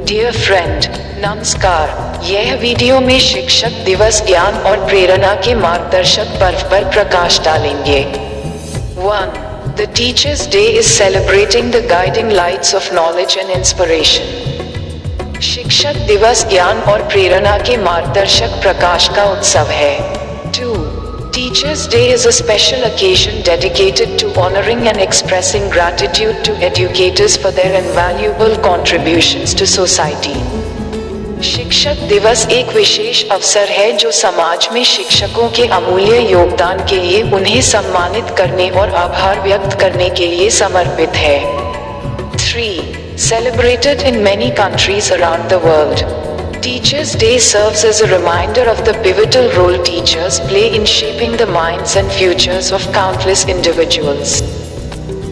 Dear friend, नमस्कार। यह video में शिक्षक दिवस ज्ञान और प्रेरणा के मार्गदर्शक पर्व पर प्रकाश डालेंगे। 1. The Teachers' Day is celebrating the guiding lights of knowledge and inspiration. शिक्षक दिवस ज्ञान और प्रेरणा के मार्गदर्शक प्रकाश का उत्सव है। 2. Teachers' Day is a special occasion dedicated to honoring and expressing gratitude to educators for their invaluable contributions to society. शिक्षक दिवस एक विशेष अवसर है जो समाज में शिक्षकों के अमूल्य योगदान के लिए उन्हें सम्मानित करने और आभार व्यक्त करने के लिए समर्पित है। 3. Celebrated in many countries around the world. Teachers' Day serves as a reminder of the pivotal role teachers play in shaping the minds and futures of countless individuals.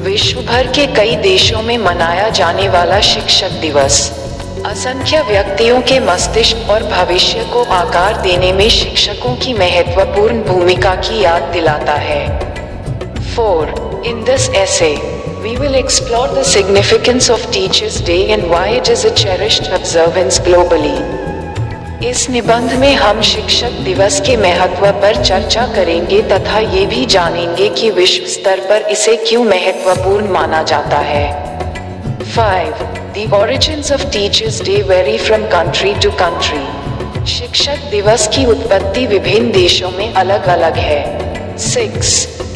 विश्व भर के कई देशों में मनाया जाने वाला शिक्षक दिवस असंख्य व्यक्तियों के मस्तिष्क और भविष्य को आकार देने में शिक्षकों की महत्वपूर्ण भूमिका की याद दिलाता है। 4. In this essay, we will explore the significance of Teachers' Day and why it is a cherished observance globally. इस निबंध में हम शिक्षक दिवस के महत्व पर चर्चा करेंगे तथा ये भी जानेंगे कि विश्व स्तर पर इसे क्यों महत्वपूर्ण माना जाता है। 5. The origins of Teachers' Day vary from country to country. शिक्षक दिवस की उत्पत्ति विभिन्न देशों में अलग अलग है। 6.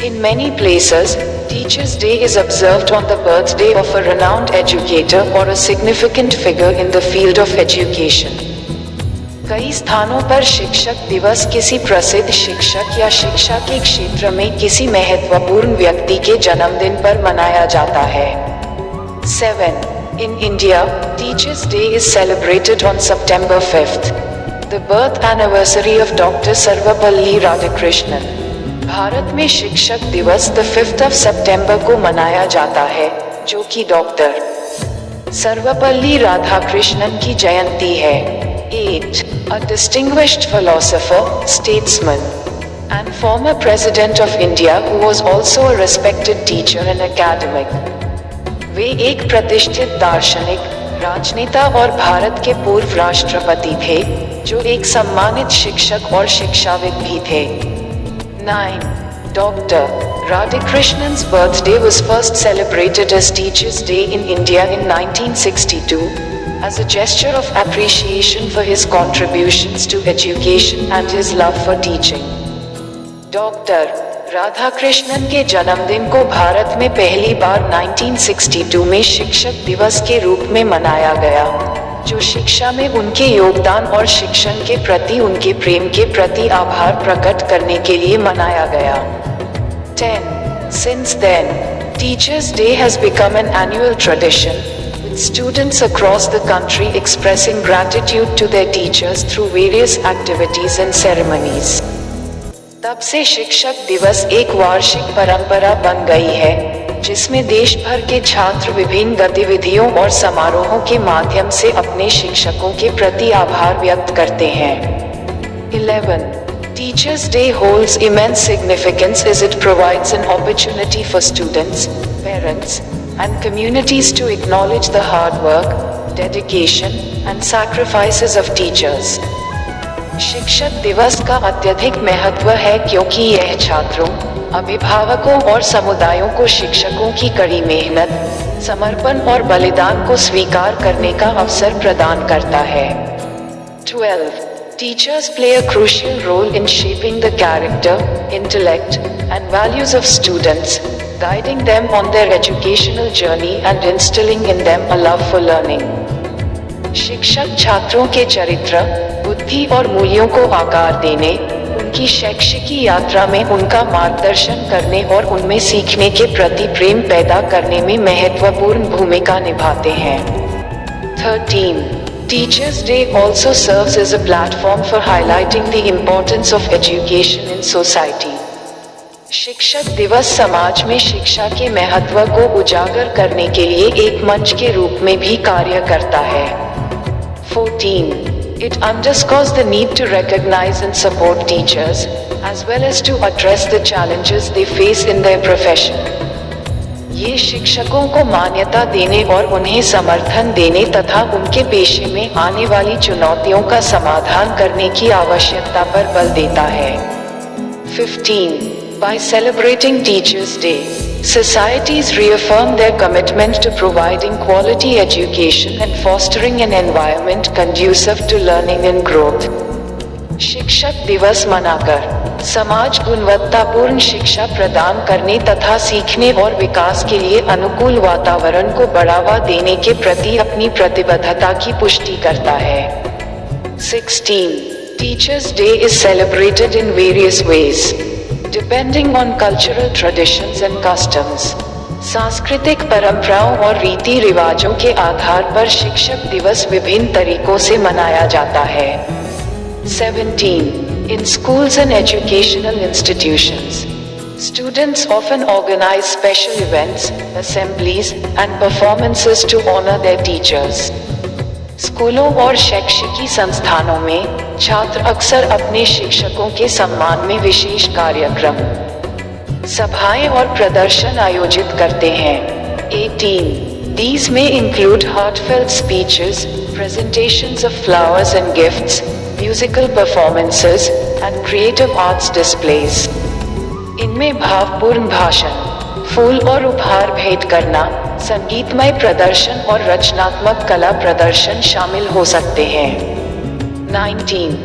In many places, Teachers' Day is observed on the birthday of a renowned educator or a significant figure in the field of education. कई स्थानों पर शिक्षक दिवस किसी प्रसिद्ध शिक्षक या शिक्षा के क्षेत्र में किसी महत्वपूर्ण व्यक्ति के जन्मदिन पर मनाया जाता है। 7. In India, Teachers' Day is celebrated on September 5th, the birth anniversary of Dr. Sarvapalli Radhakrishnan. Bharat में शिक्षक दिवस 5 सितंबर को मनाया जाता है, जो कि डॉक्टर सर्वपल्ली राधाकृष्णन की जयंती है। 8. A distinguished philosopher, statesman, and former President of India who was also a respected teacher and academic. वे एक प्रतिष्ठित दार्शनिक, राजनेता और भारत के पूर्व राष्ट्रपति थे, जो एक सम्मानित शिक्षक और शिक्षाविद भी थे। 9. Dr. Radhakrishnan's birthday was first celebrated as Teachers' Day in India in 1962, as a gesture of appreciation for his contributions to education and his love for teaching. Dr. Radhakrishnan के जन्मदिन को भारत में पहली बार 1962 में शिक्षक दिवस के रूप में मनाया गया, जो शिक्षा में उनके योगदान और शिक्षण के प्रति उनके प्रेम के प्रति आभार प्रकट करने के लिए मनाया गया। 10. Since then, Teachers' Day has become an annual tradition, with students across the country expressing gratitude to their teachers through various activities and ceremonies. तब से शिक्षक दिवस एक वार्षिक परंपरा बन गई है, जिसमें देश भर के छात्र विभिन्न गतिविधियों और समारोहों के माध्यम से अपने शिक्षकों के प्रति आभार व्यक्त करते हैं। 11. Teachers' Day holds immense significance as it provides an opportunity for students, parents, and communities to acknowledge the hard work, dedication, and sacrifices of teachers. शिक्षक दिवस का अत्यधिक महत्व है क्योंकि यह छात्रों, अभिभावकों और समुदायों को शिक्षकों की कड़ी मेहनत, समर्पण और बलिदान को स्वीकार करने का अवसर प्रदान करता है। 12. Teachers play a crucial role in shaping the character, intellect, and values of students, guiding them on their educational journey and instilling in them a love for learning. शिक्षक छात्रों के चरित्र, बुद्धि और मूल्यों को आकार देने, उनकी शैक्षिकी यात्रा में उनका मार्गदर्शन करने और उनमें सीखने के प्रति प्रेम पैदा करने में महत्वपूर्ण भूमिका निभाते हैं। 13. Teachers' Day also serves as a platform for highlighting the importance of education in society. शिक्षक दिवस समाज में शिक्षा के महत्व को उजागर करने के लिए एक मंच के रूप में भी कार्य करता है। 14. It underscores the need to recognize and support teachers, as well as to address the challenges they face in their profession. ये शिक्षकों को मान्यता देने और उन्हें समर्थन देने तथा उनके पेशे में आने वाली चुनौतियों का समाधान करने की आवश्यकता पर बल देता है। 15. By celebrating Teachers' Day, societies reaffirm their commitment to providing quality education and fostering an environment conducive to learning and growth. शिक्षक दिवस मनाकर समाज गुणवत्तापूर्ण शिक्षा प्रदान करने तथा सीखने और विकास के लिए अनुकूल वातावरण को बढ़ावा देने के प्रति अपनी प्रतिबद्धता की पुष्टि करता है। 16. Teachers' Day is celebrated in various ways, depending on cultural traditions and customs. सांस्कृतिक परंपराओं और रीति रिवाजों के आधार पर शिक्षक दिवस विभिन्न तरीकों से मनाया जाता है। 17. In schools and educational institutions, students often organize special events, assemblies, and performances to honor their teachers. स्कूलों और शैक्षिकी संस्थानों में छात्र अक्सर अपने शिक्षकों के सम्मान में विशेष कार्यक्रम, सभाएं और प्रदर्शन आयोजित करते हैं। 18. These may include heartfelt speeches, presentations of flowers and gifts, musical performances, and creative arts displays. इनमें भावपूर्ण भाषण, फूल और उपहार भेंट करना, संगीतमय प्रदर्शन और रचनात्मक कला प्रदर्शन शामिल हो सकते हैं। 19.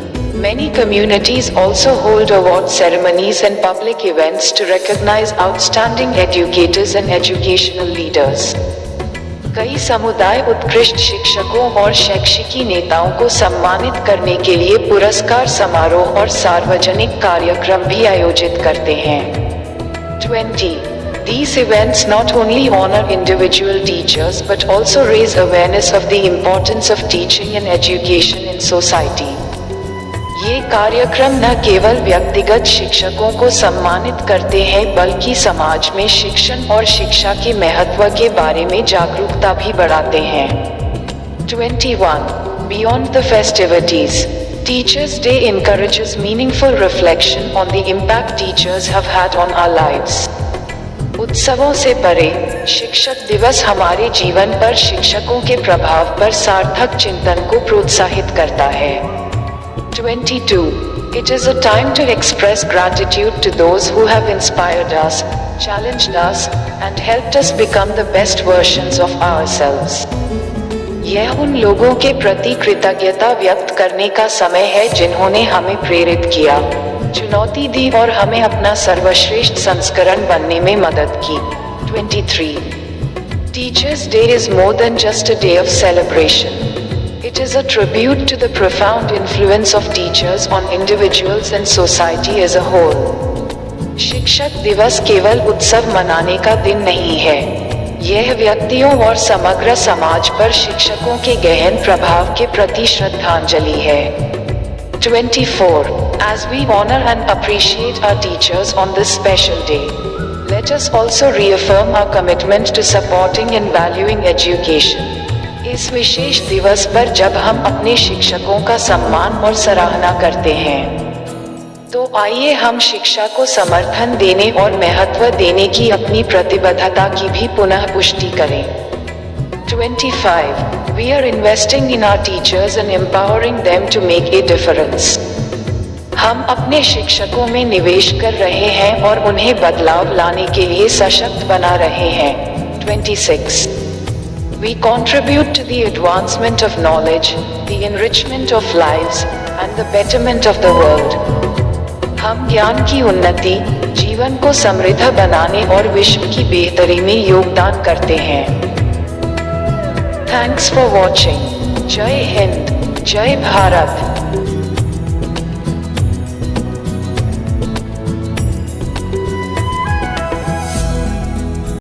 Many communities also hold award ceremonies and public events to recognize outstanding educators and educational leaders. कई समुदाय उत्कृष्ट शिक्षकों और शैक्षिकी नेताओं को सम्मानित करने के लिए पुरस्कार समारोह और सार्वजनिक कार्यक्रम भी आयोजित करते हैं। 20. These events not only honor individual teachers but also raise awareness of the importance of teaching and education in society. ये कार्यक्रम न केवल व्यक्तिगत शिक्षकों को सम्मानित करते हैं बल्कि समाज में शिक्षण और शिक्षा के महत्व के बारे में जागरूकता भी बढ़ाते हैं। 21. Beyond the festivities, Teachers' Day encourages meaningful reflection on the impact teachers have had on our lives. उत्सवों से परे, शिक्षक दिवस हमारे जीवन पर शिक्षकों के प्रभाव पर सार्थक चिंतन को प्रोत्साहित करता है। 22. It is a time to express gratitude to those who have inspired us, challenged us, and helped us become the best versions of ourselves. यह उन लोगों के प्रति कृतज्ञता व्यक्त करने का समय है जिन्होंने हमें प्रेरित किया, चुनौती दी और हमें अपना सर्वश्रेष्ठ संस्करण बनने में मदद की। 23. Teachers' Day is more than just a day of celebration. It is a tribute to the profound influence of teachers on individuals and society as a whole. शिक्षक दिवस केवल उत्सव मनाने का दिन नहीं है, यह व्यक्तियों और समग्र समाज पर शिक्षकों के गहन प्रभाव के प्रति श्रद्धांजलि है। 24. As we honor and appreciate our teachers on this special day, let us also reaffirm our commitment to supporting and valuing education. इस विशेष दिवस पर जब हम अपने शिक्षकों का सम्मान और सराहना करते हैं, तो आइए हम शिक्षा को समर्थन देने और महत्व देने की अपनी प्रतिबद्धता की भी पुनः पुष्टि करें। 25. We are investing in our teachers and empowering them to make a difference. हम अपने शिक्षकों में निवेश कर रहे हैं और उन्हें बदलाव लाने के लिए सशक्त बना रहे हैं। 26. We contribute to the advancement of knowledge, the enrichment of lives, and the betterment of the world. हम ज्ञान की उन्नति, जीवन को समृद्ध बनाने और विश्व की बेहतरी में योगदान करते हैं। Thanks for watching. जय हिंद, जय भारत।